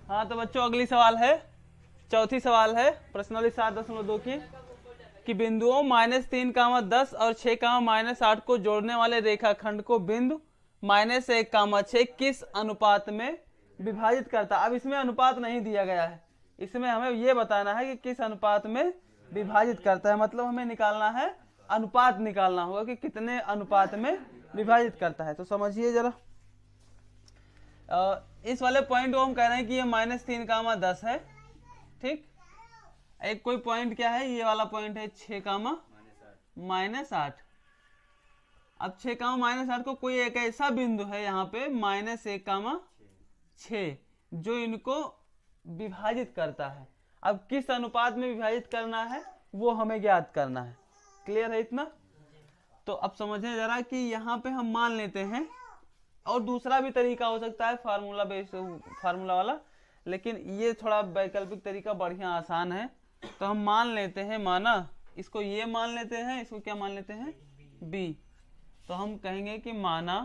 हाँ तो बच्चों अगली सवाल है, चौथी सवाल है प्रश्नावली 7.2 की कि बिंदुओं -3, 10 और 6, -8 को जोड़ने वाले रेखाखंड को बिंदु -1, 6 किस अनुपात में विभाजित करता। अब इसमें अनुपात नहीं दिया गया है, इसमें हमें ये बताना है कि किस अनुपात में विभाजित करता है, मतलब हमें निकालना है, अनुपात निकालना होगा कि कितने अनुपात में विभाजित करता है। तो समझिए जरा, इस वाले पॉइंट को हम कह रहे हैं कि ये -3, 10 है, ठीक। एक कोई पॉइंट क्या है, ये वाला पॉइंट है 6, -8। अब 6, -8 को कोई एक ऐसा बिंदु है यहाँ पे -1, 6 जो इनको विभाजित करता है। अब किस अनुपात में विभाजित करना है वो हमें ज्ञात करना है। क्लियर है इतना? तो अब समझें जरा कि यहाँ पे हम मान लेते हैं, और दूसरा भी तरीका हो सकता है फार्मूला बेस्ड, फार्मूला वाला, लेकिन ये थोड़ा वैकल्पिक तरीका बढ़िया आसान है। तो हम मान लेते हैं, माना इसको ये मान लेते हैं, इसको क्या मान लेते हैं, बी। तो हम कहेंगे कि माना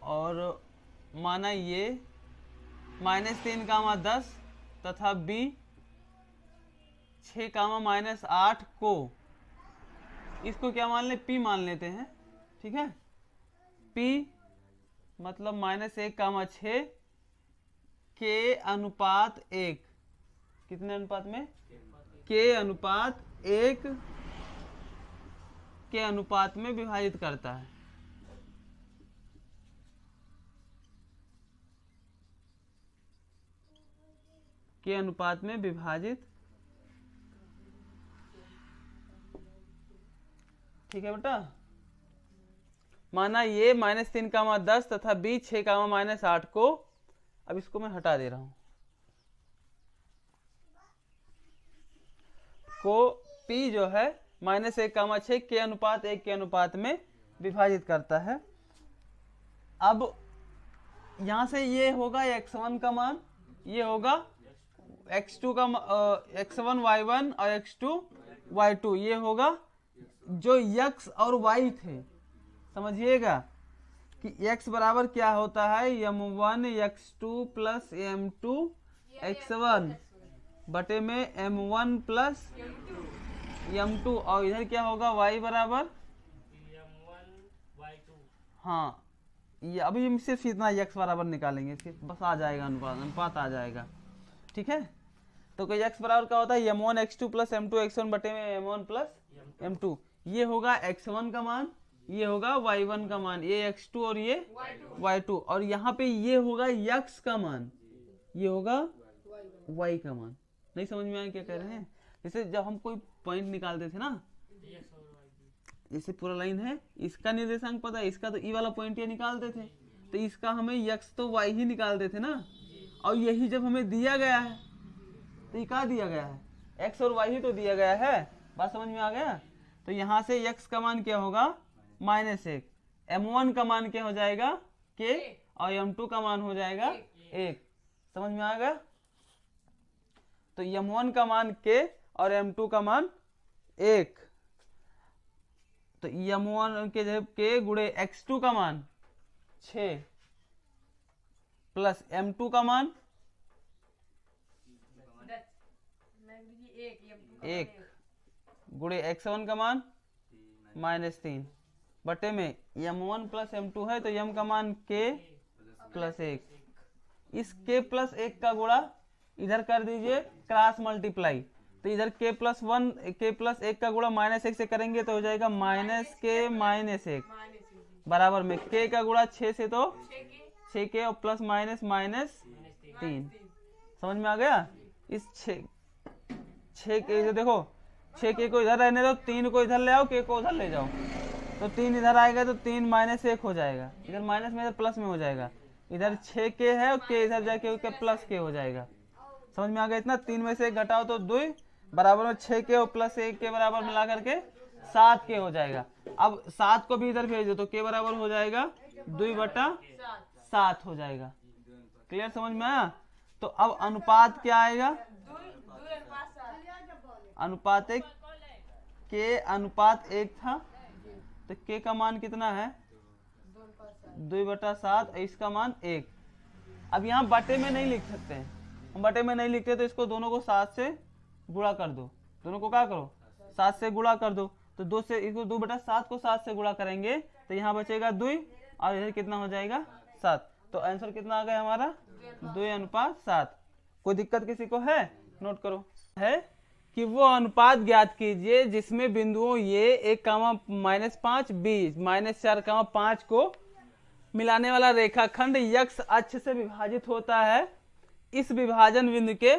और माना ये -3, 10 तथा बी 6, -8 को, इसको क्या मान ले, पी मान लेते हैं, ठीक है। पी मतलब -1, 6 के अनुपात 1, कितने अनुपात में, के अनुपात 1 के अनुपात में विभाजित करता है। के अनुपात में विभाजित, ठीक है बेटा। माना ये -3, 10 तथा बी 6, -8 को, अब इसको मैं हटा दे रहा हूं, को पी जो है -1, 6 के अनुपात 1 के अनुपात में विभाजित करता है। अब यहां से ये होगा x1 का मान, ये होगा x2 का x1 y1 और x2 y2, ये होगा जो x और y थे। समझिएगा कि x बराबर क्या होता है, m1 x2 plus m2 x1 बटे में m1 प्लस m2, और इधर क्या होगा y बराबर m1 y2। हाँ, ये अभी हम सिर्फ इतना x बराबर निकालेंगे, सिर्फ बस आ जाएगा अनुपात आ जाएगा, ठीक है। तो कोई x बराबर क्या होता है, m1 x2 plus m2 x1 बटे में m1 प्लस m2, ये होगा x1 का मान, ये होगा y1 का मान, ये x2 और ये y2, और यहाँ पे ये होगा x का मान, ये होगा y का मान। नहीं समझ में आया क्या कह रहे हैं? जैसे जब हम कोई पॉइंट निकालते थे ना, जैसे पूरा लाइन है, इसका निर्देशांक पता है, इसका तो ई वाला पॉइंट ये निकालते थे, तो इसका हमें x तो y ही निकालते थे ना, और यही जब हमें दिया गया है तो ये क्या दिया गया है, x और y ही तो दिया गया है। बात समझ में आ गया? तो यहाँ से x का मान क्या होगा, -1, m1 का मान क्या हो जाएगा, k, और m2 का मान हो जाएगा 1। समझ में आ गया? तो m1 का मान k और m2 का मान 1, तो m1 के जब k गुणे x2 का मान 6 प्लस m2 का मान 1 गुणे x1 का मान -3 बटे में m1 प्लस m2 है, तो m का मान k प्लस 1। इस k प्लस 1 का गुणा इधर कर दीजिए क्रॉस मल्टीप्लाई, तो इधर k प्लस 1 का गुणा -1 से करेंगे तो हो जाएगा -k -1 बराबर में k का गुणा 6 से तो 6k और प्लस -3। समझ में आ गया? इस 6 के इधर देखो, 6k को इधर रहने दो, 3 को इधर ले आओ, k को उधर ले जाओ, तो 3 इधर आएगा तो 3 -1 हो जाएगा, इधर माइनस में इधर प्लस में हो जाएगा, इधर 6k है और k इधर जाके प्लस k हो जाएगा। समझ में आ गया इतना? 3 में से 1 घटाओ तो 2 बराबर में 6k और प्लस 1 के बराबर मिला करके 7k हो जाएगा। अब 7 को भी इधर भेज दो तो k बराबर हो जाएगा 2/7 हो जाएगा। क्लियर? समझ में आया? तो अब अनुपात क्या आएगा, अनुपात एक k अनुपात 1 था, तो k का मान कितना है 2/7, इसका मान 1। अब यहाँ बटे में नहीं लिख सकते हैं, हम बटे में नहीं लिखते, तो इसको दोनों को 7 से गुणा कर दो, दोनों को क्या करो 7 से गुणा कर दो, तो 2 से इसको 2/7 को 7 से गुणा करेंगे तो यहाँ बचेगा 2 और इधर कितना हो जाएगा 7। तो आंसर कितना आ गया हमारा 2:7। कोई दिक्कत किसी को है? नोट करो। है कि वो अनुपात ज्ञात कीजिए जिसमें बिंदुओं ये 1, -5 b -4, 5 को मिलाने वाला रेखाखंड यक्ष अक्ष से विभाजित होता है। इस विभाजन बिंदु के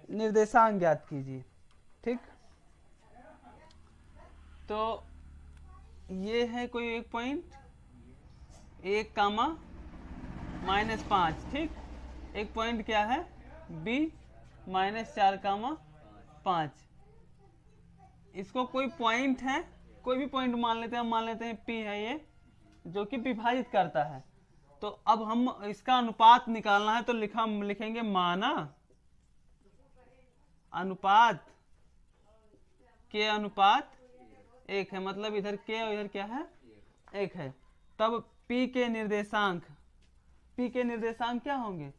निर्देशांक ज्ञात कीजिए। ठीक, तो ये है कोई एक पॉइंट 1, -5। ठीक, एक पॉइंट क्या है b -4, 5। इसको कोई पॉइंट है, कोई भी पॉइंट मान लेते हैं, हम मान लेते हैं p है ये, जो कि विभाजित करता है। तो अब हम इसका अनुपात निकालना है, तो लिखेंगे माना अनुपात k अनुपात 1 है, मतलब इधर k और इधर क्या है 1 है। तब p के निर्देशांक क्या होंगे?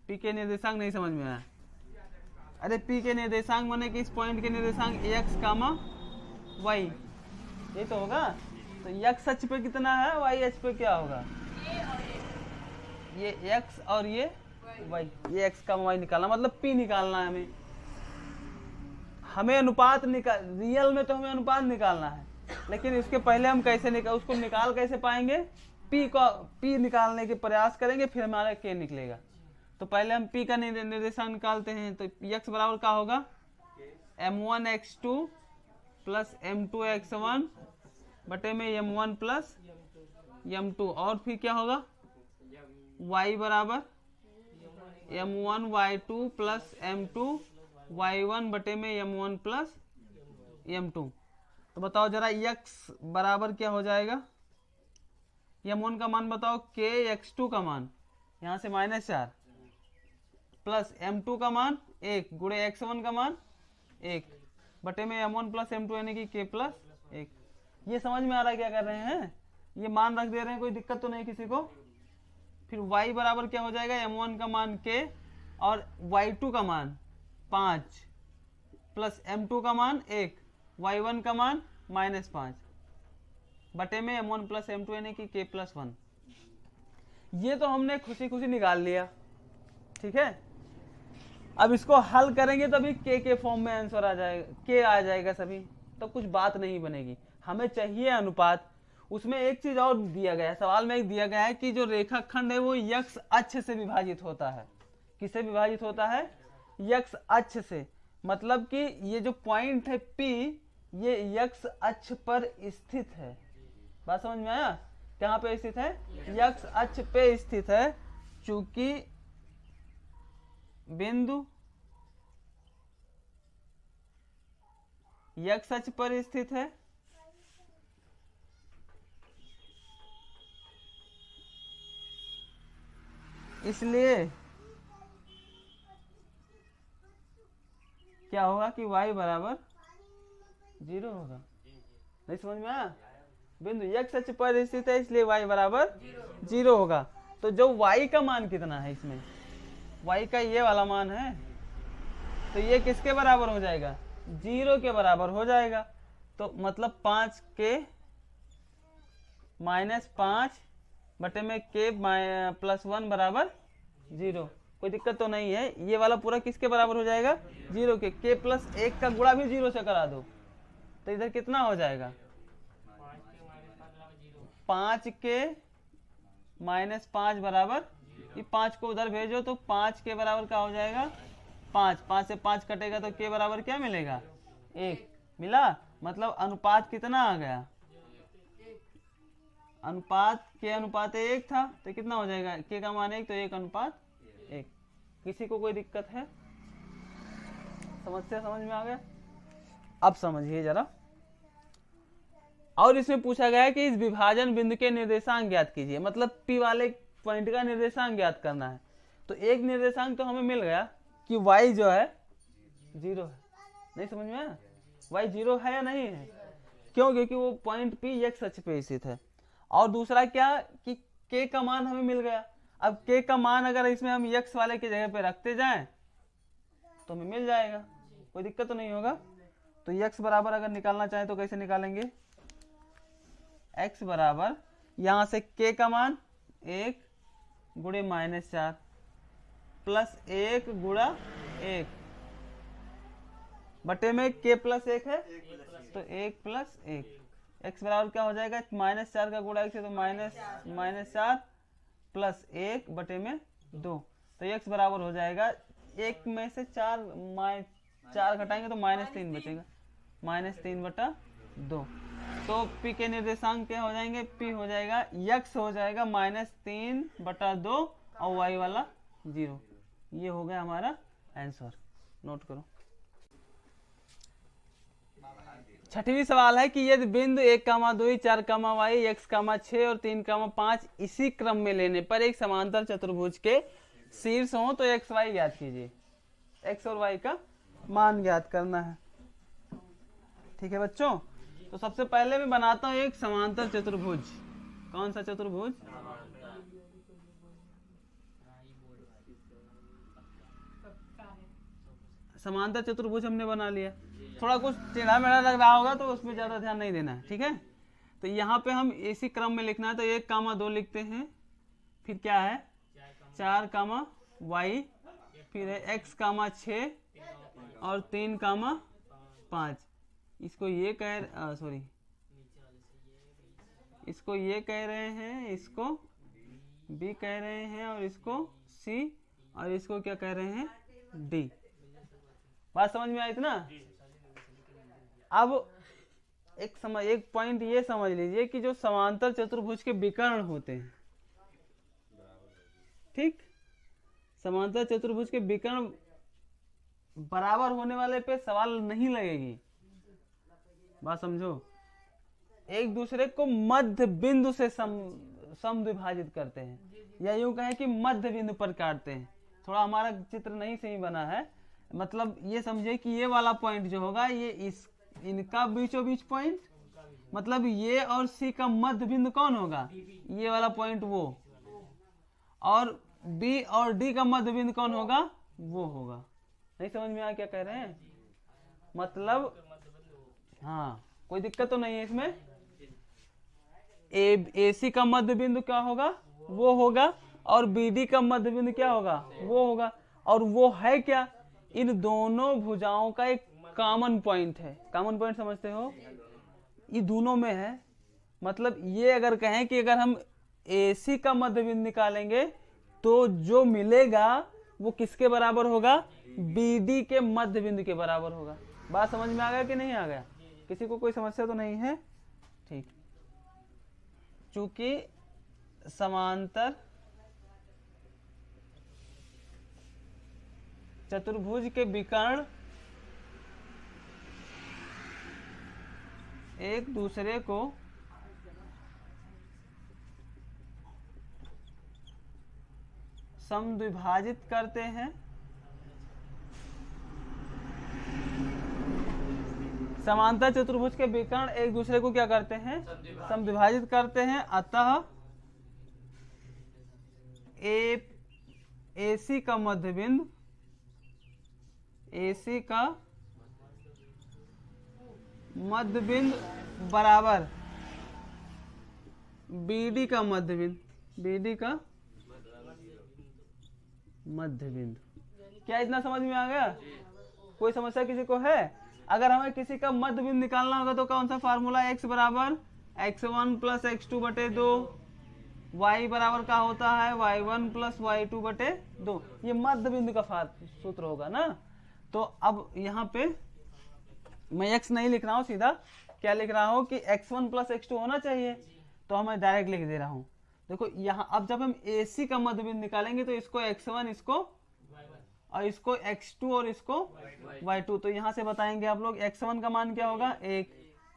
p के निर्देशांक नहीं समझ में आया? अरे p के निर्देशांक माने कि इस पॉइंट के निर्देशांक x, y, ये तो होगा। तो x अक्ष पे कितना है, y अक्ष पे क्या होगा? ये x और ये y, ये x, y निकालना, मतलब p निकालना है हमें अनुपात रियल में तो हमें अनुपात निकालना है, लेकिन इसके पहले हम उसको निकाल कैसे पाएंगे? p निकालने के प्रयास करेंगे, फिर हमारा k निकलेगा। तो पहले हम p का निर्देशांक निकालते हैं। तो x बराबर क्या होगा m1x2 प्लस m2x1 बटे में m1 प्लस m2, और फिर क्या होगा y बराबर m1y2 प्लस m2y1 बटे में m1 प्लस m2। तो बताओ जरा x बराबर क्या हो जाएगा? m1 का मान बताओ, k x2 का मान यहाँ से -4 प्लस m2 का मान 1 गुणे x1 का मान 1 बटे में m1 प्लस m2 यानी कि k प्लस 1। ये समझ में आ रहा है क्या कर रहे हैं? ये मान रख दे रहे हैं, कोई दिक्कत तो नहीं किसी को। फिर y बराबर क्या हो जाएगा? m1 का मान k और y2 का मान 5 प्लस m2 का मान 1, y1 का मान -5 बटे में m1 प्लस m2 यानी कि k प्लस 1। ये तो हमने खुशी खुशी निकाल लिया। ठीक है, अब इसको हल करेंगे तभी k के फॉर्म में आंसर आ जाएगा, k आ जाएगा सभी, तो कुछ बात नहीं बनेगी। हमें चाहिए अनुपात। उसमें एक चीज और दिया गया है, सवाल में एक दिया गया है कि जो रेखाखंड है वो यक्ष अक्ष से विभाजित होता है। किससे विभाजित होता है? यक्ष अक्ष से। मतलब कि ये जो पॉइंट है P, ये यक्ष अक्ष पर स्थित है। बात समझ में आया? कहाँ पे स्थित है? यक्ष अक्ष पे स्थित है। चूंकि बिंदु यक्ष अक्ष पर स्थित है, इसलिए क्या होगा कि y बराबर 0 होगा। नहीं समझ में आया? बिंदु यक्ष अक्ष पर स्थित है, इसलिए y बराबर 0 होगा। तो जो y का मान कितना है, इसमें y का ये वाला मान है, तो ये किसके बराबर हो जाएगा? 0 के बराबर हो जाएगा। तो मतलब 5 के -5 बटे में k प्लस 1 बराबर 0। कोई दिक्कत तो नहीं है। ये वाला पूरा किसके बराबर हो जाएगा? 0 के। k प्लस 1 का गुणा भी 0 से करा दो, तो इधर कितना हो जाएगा? 5 के -5 बराबर, ये 5 को उधर भेजो तो 5 के बराबर क्या हो जाएगा? 5 से 5 कटेगा तो k बराबर क्या मिलेगा? 1 मिला। मतलब अनुपात कितना आ गया? अनुपात k अनुपात 1 था, तो कितना हो जाएगा? k का मान 1, तो 1 अनुपात 1। किसी को कोई दिक्कत है? समस्या समझ में आ गया? अब समझिए जरा। और इसमें पूछा गया है कि इस विभाजन बिंदु के निर्देशांक ज्ञात कीजिए। मतलब P वाले पॉइंट का निर्देशांक ज्ञात करना है। तो एक निर्देशांक तो हमें मिल गया कि y जो है 0 है। नहीं समझ में आया? y 0 है या नहीं है? क्यों? क्योंकि वो पॉइंट P x अक्ष पे स्थित है। और दूसरा क्या कि k का मान हमें मिल गया। अब k का मान अगर इसमें हम x वाले की जगह पे रखते जाएं तो हमें मिल जाएगा, कोई दिक्कत तो नहीं होगा। तो x बराबर अगर निकालना चाहें तो कैसे निकालेंगे? x बराबर यहाँ से k का मान 1 गुणे -4 प्लस 1 गुणा 1 बटे में k प्लस 1 है तो 1 प्लस 1। x बराबर क्या हो जाएगा? -4 का गुणा 1 से तो -4 प्लस 1 बटे में 2। तो x बराबर हो जाएगा 1 में से 4 घटाएंगे तो -3 बचेगा, -3 बटा 2। तो p के निर्देशांक क्या हो जाएंगे? p हो जाएगा x हो जाएगा -3 बटा 2 और y वाला 0। ये हो गया हमारा आंसर। नोट करो। छठवीं सवाल है कि यदि बिंदु 1, 2, 4, y, x, 6 और 3, 5 इसी क्रम में लेने पर एक समांतर चतुर्भुज के शीर्ष हो तो x, y ज्ञात कीजिए। x और y का मान ज्ञात करना है। ठीक है बच्चों, तो सबसे पहले मैं बनाता हूं एक समांतर चतुर्भुज। कौन सा चतुर्भुज? समांतर चतुर्भुज हमने बना लिया। थोड़ा कुछ टेढ़ा मेढ़ा लग रहा होगा तो उसमें ज्यादा ध्यान नहीं देना है, ठीक है। तो यहाँ पे हम इसी क्रम में लिखना है तो 1, 2 लिखते हैं, फिर क्या है 4, y, फिर है x, 6 और 3, 5। इसको ये इसको ये कह रहे हैं, इसको b कह रहे हैं और इसको c और इसको क्या कह रहे हैं d। बात समझ में आई इतना? अब एक पॉइंट ये समझ लीजिए कि जो समांतर चतुर्भुज के विकर्ण होते हैं, ठीक, समांतर चतुर्भुज के विकर्ण बराबर होने वाले पे सवाल नहीं लगेगी। बात समझो, एक दूसरे को मध्य बिंदु से समद्विभाजित करते हैं, या यूं कहें कि मध्य बिंदु पर काटते हैं। थोड़ा हमारा चित्र नहीं सही बना है, मतलब ये समझे कि ये वाला पॉइंट जो होगा ये इनका बीचों बीच पॉइंट, मतलब ये और सी का मध्य बिंदु कौन होगा? ये वाला पॉइंट वो। और बी और डी का मध्य बिंदु कौन होगा? वो होगा। नहीं समझ में आया क्या कह रहे हैं? मतलब हाँ, कोई दिक्कत तो नहीं है इसमें। ए सी का मध्य बिंदु क्या होगा? वो होगा। और बी डी का मध्य बिंदु क्या होगा? वो होगा। और वो है क्या? इन दोनों भुजाओं का एक कॉमन पॉइंट है। कॉमन पॉइंट समझते हो? ये दोनों में है। मतलब ये अगर कहें कि अगर हम AC का मध्य बिंदु निकालेंगे तो जो मिलेगा वो किसके बराबर होगा? BD के मध्य बिंदु के बराबर होगा। बात समझ में आ गया कि नहीं आ गया? किसी को कोई समस्या तो नहीं है? ठीक। चूंकि समांतर चतुर्भुज के विकर्ण एक दूसरे को समद्विभाजित करते हैं, समांतर चतुर्भुज के विकर्ण एक दूसरे को क्या करते हैं? समद्विभाजित करते हैं। अतः AC का मध्य बिंदु, AC का मध्य बिंदु बराबर BD का मध्य बिंदु, BD का मध्य बिंदु। क्या इतना समझ में आ गया? कोई समस्या किसी को है? अगर हमें किसी का मध्य बिंदु निकालना होगा तो कौन सा फार्मूला? x बराबर x1 प्लस x2 बटे 2, y बराबर का होता है y1 प्लस y2 बटे 2। ये मध्य बिंदु का सूत्र होगा ना। तो अब यहाँ पे मैं x नहीं लिख रहा हूँ, सीधा क्या लिख रहा हूँ कि x1 प्लस x2 होना चाहिए, तो हमें डायरेक्ट लिख दे रहा हूँ। देखो यहाँ अब जब हम AC का मध्य बिंदु निकालेंगे तो इसको x1, इसको और इसको x2 और इसको y2। तो यहाँ से बताएंगे आप लोग x1 का मान क्या होगा? 1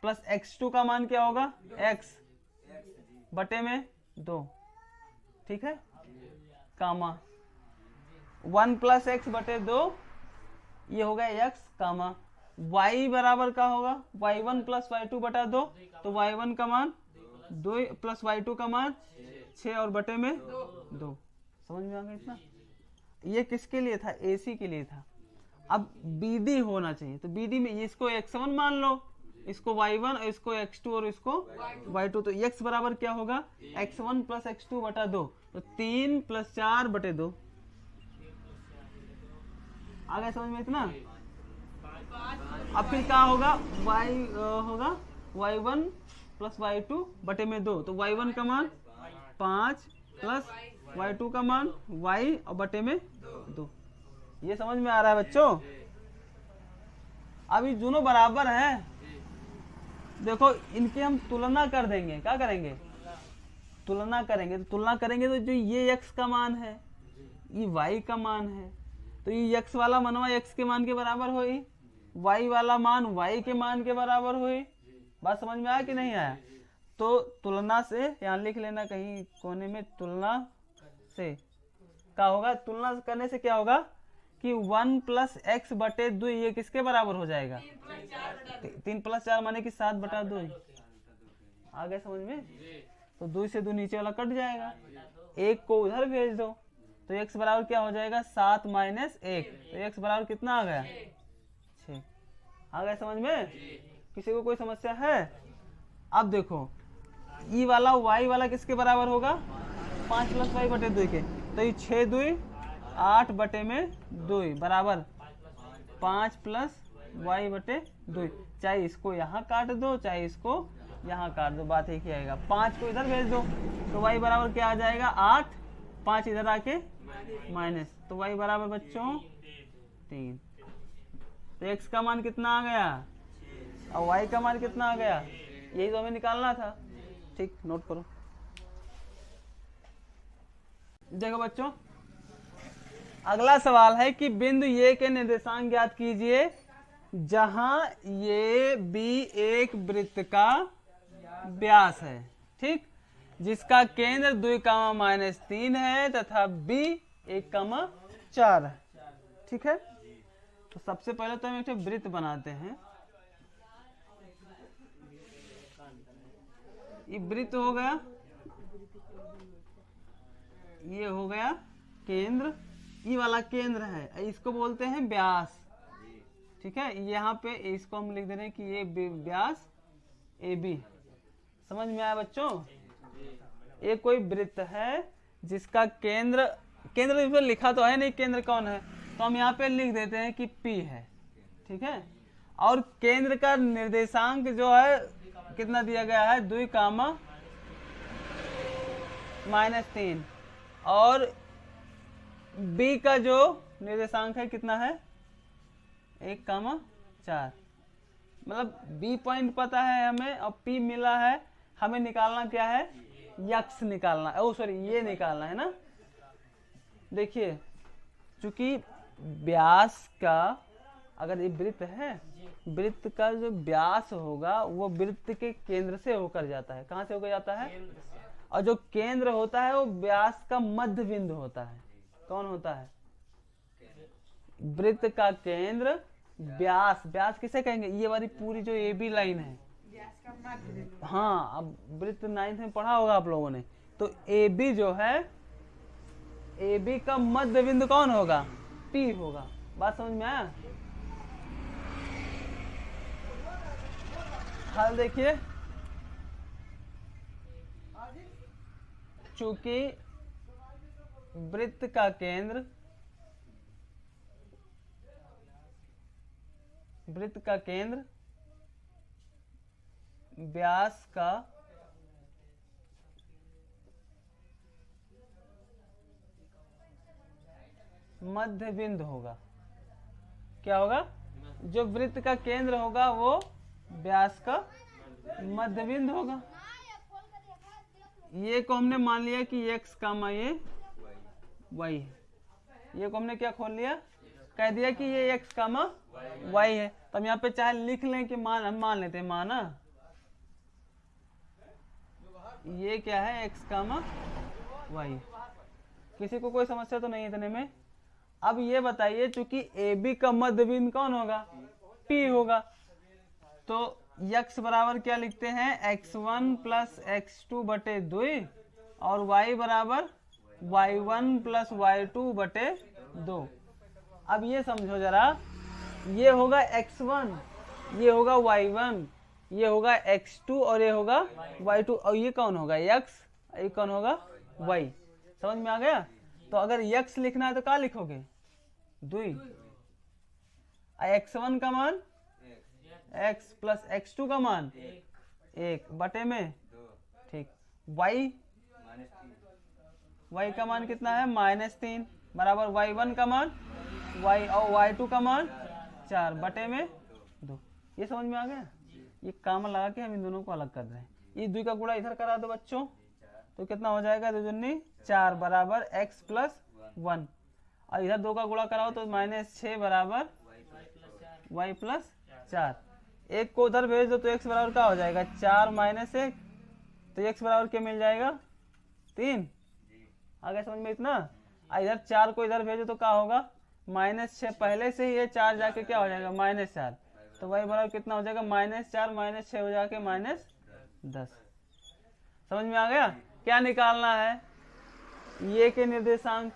प्लस x2 का मान क्या होगा? x बटे में 2। ठीक है, कामा 1 प्लस x बटे 2 ये हो गया x, कामा y बराबर का होगा y1 प्लस y2 बटा 2, तो y1 का मान 2 प्लस y2 का मान 6 और बटे में 2। समझ में आ गया इतना? ये किसके लिए था? AC के लिए था। अब BD होना चाहिए, तो BD में इसको x1 मान लो, इसको y1, इसको x2 और इसको y2, तो x बराबर क्या होगा? x1 प्लस x2 बटा 2, तो 3 प्लस 4 बटे 2। आ गया समझ में इतना? अब फिर क्या होगा? होगा y1 प्लस y2 बटे में 2, तो y1 का मान 5 प्लस y2 का मान y और बटे में 2। ये समझ में आ रहा है बच्चों? अब ये दोनों बराबर हैं, देखो इनकी हम तुलना कर देंगे। क्या करेंगे? तुलना करेंगे। तो तुलना करेंगे तो जो ये x का मान है, ये y का मान है, तो ये x वाला मनवा x के मान के बराबर होई, y वाला मान y के मान के बराबर हुई। बात समझ में आया कि नहीं आया? तो तुलना से यहाँ लिख लेना कहीं कोने में, तुलना से क्या होगा? तुलना करने से क्या होगा कि 1 प्लस एक्स बटे 2 ये किसके बराबर हो जाएगा? 3 प्लस 4 माने कि 7 बटा 2। आ गया समझ में? तो 2 से 2 नीचे वाला कट जाएगा, 1 को उधर भेज दो, तो x बराबर क्या हो जाएगा? 7 माइनस 1, तो x बराबर कितना आ गया? 6। आ गया समझ में? किसी को कोई समस्या है? अब देखो ई वाला y वाला किसके बराबर होगा? 5 प्लस y बटे 2 के, तो ये 6 2 8 बटे में 2 बराबर 5 प्लस y बटे 2। चाहे इसको यहाँ काट दो चाहे इसको यहाँ काट दो, बात एक ही आएगा। 5 को इधर भेज दो तो y बराबर क्या आ जाएगा? 8, 5 इधर आके माइनस, तो y बराबर बच्चों 3। तो x का मान कितना आ गया और y का मान कितना आ गया? यही तो हमें निकालना था। ठीक, नोट करो। देखो बच्चों, अगला सवाल है कि बिंदु ए के निर्देशांक ज्ञात कीजिए जहां ये बी एक वृत्त का व्यास है, ठीक, जिसका केंद्र 2, -3 है तथा बी 1, 4 है। ठीक है, तो सबसे पहले तो हम एक वृत्त बनाते हैं। ये वृत्त हो गया, ये हो गया केंद्र, ये वाला केंद्र है, इसको बोलते हैं व्यास। ठीक है, यहाँ पे इसको हम लिख दे रहे हैं कि ये व्यास AB। समझ में आया बच्चों? ये कोई वृत्त है जिसका केंद्र इसमें लिखा तो है नहीं केंद्र कौन है, तो हम यहाँ पे लिख देते हैं कि P है। ठीक है, और केंद्र का निर्देशांक जो है कितना दिया गया है? 2, -3, और B का जो निर्देशांक है कितना है? 1, 4। मतलब B पॉइंट पता है हमें और P मिला है, हमें निकालना क्या है? यक्स निकालना, ओ सॉरी ये निकालना है ना। देखिए, चूंकि व्यास का अगर ये वृत्त है, वृत्त का जो व्यास होगा वो वृत्त के केंद्र से होकर जाता है। कहाँ से होकर जाता है? और जो केंद्र होता है वो व्यास का मध्य बिंदु होता है। कौन होता है? वृत्त का केंद्र व्यास। व्यास किसे कहेंगे? ये वाली पूरी जो AB लाइन है, हाँ, अब वृत्त 9th में पढ़ा होगा आप लोगों ने। तो AB जो है, AB का मध्य बिंदु कौन होगा? P होगा। बात समझ में आया? हल देखिए, चूंकि वृत्त का केंद्र व्यास का मध्य बिंदु होगा। क्या होगा? जो वृत्त का केंद्र होगा वो व्यास का मध्य बिंदु होगा। ये को हमने मान लिया कि x, ये y है। ये को हमने क्या खोल लिया? कह दिया कि ये x, y है। तो हम यहाँ पे चाहे लिख लें कि हम मान लेते हैं माना ये क्या है? x, y। किसी को कोई समस्या तो नहीं है इतने में? अब ये बताइए, चूंकि AB का मध्य बिंदु कौन होगा? p होगा। तो x बराबर क्या लिखते हैं, x1 प्लस x2 बटे 2 और y बराबर y1 प्लस y2 बटे 2। अब ये समझो जरा, ये होगा x1, ये होगा y1, ये होगा x2 और ये होगा y2, और ये कौन होगा x, ये कौन होगा y। समझ में आ गया। तो अगर x लिखना है तो क्या लिखोगे, 2, x1 का मान x प्लस x2 का मान 1 बटे में, ठीक, y का मान कितना है -3 बराबर y1 का मान y और y2 का मान 4 बटे में 2। ये समझ में आ गया। ये काम लगा के हम इन दोनों को अलग कर रहे हैं। ये 2 का गुणा इधर करा दो बच्चों, तो कितना हो जाएगा, 2 दूनी 4 बराबर x प्लस 1, और इधर 2 का गुणा कराओ तो -6 बराबर y प्लस 4। एक को उधर भेज दो तो x बराबर क्या हो जाएगा, 4 - 1, तो x बराबर क्या मिल जाएगा, 3। आगे समझ में इतना। इधर 4 को इधर भेजो तो क्या होगा, -6, पहले से ही ये 4 जाके क्या हो जाएगा -4, तो y बराबर कितना हो जाएगा, -4 - 6 हो जाके -10। समझ में आ गया। क्या निकालना है, ये के निर्देशांक।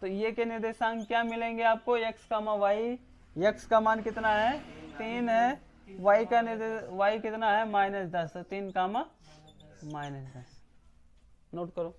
तो ये के निर्देशांक क्या मिलेंगे आपको, x, y। x का मान कितना है, 3 है, y का y कितना है -10, तो 3, -10। नोट करो।